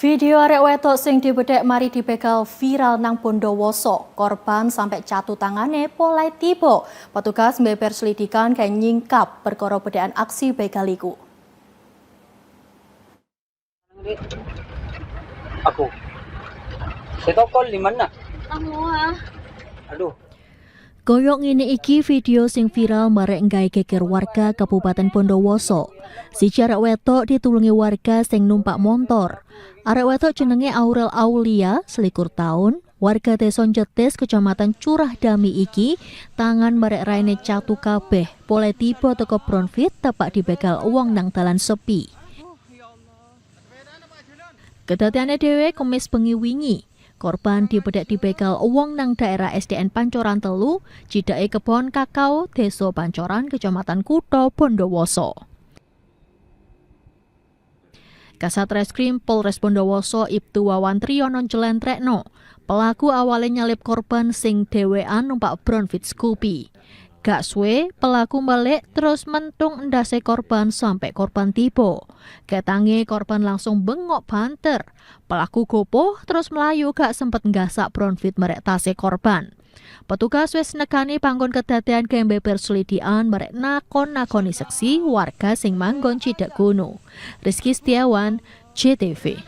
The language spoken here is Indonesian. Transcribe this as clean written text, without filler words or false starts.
Video arek wedok sing dibedek mari dibegal viral nang Bondowoso. Korban sampai jatuh tangane polai tiba. Petugas mbeber selidikan kayak nyingkap perkara bedekan aksi begal iku. Aku. Setokol di mana? Aduh. Koyok ngene iki video sing viral marek nggawe geger warga Kabupaten Bondowoso. Siji arek wedok ditulungi warga sing numpak motor. Arek wedok jenenge Aurel Aulia, 21 tahun, warga Desa Jetis, Kecamatan Curah Dami iki, tangan marek raine catu kabeh, poleh tiba teko Bronfit tepak dibegal uang nang dalan sepi. Kedatiane dhewe Kamis bengi wingi. Korban dibedek dibegal uang nang daerah SDN Pancoran Telu, cidake kebon kakao, Desa Pancoran, Kecamatan Kutha, Bondowoso. Kasat Reskrim Polres Bondowoso Ibtu Wawan Triyono njlentrekno, pelaku awalnya nyalip korban sing dhewean numpak Bronfit Scoopy. Gak suwe, pelaku balik terus mentung endase korban sampai korban tiba. Ketange korban langsung bengok banter. Pelaku gopoh terus melayu gak sempet nggasak Bronfit merek tase korban. Petugas wis nekani panggon kedadean kembe perselidian merek nakoni seksi warga sing manggon Cidak Kuno. Rizky Setiawan, JTV.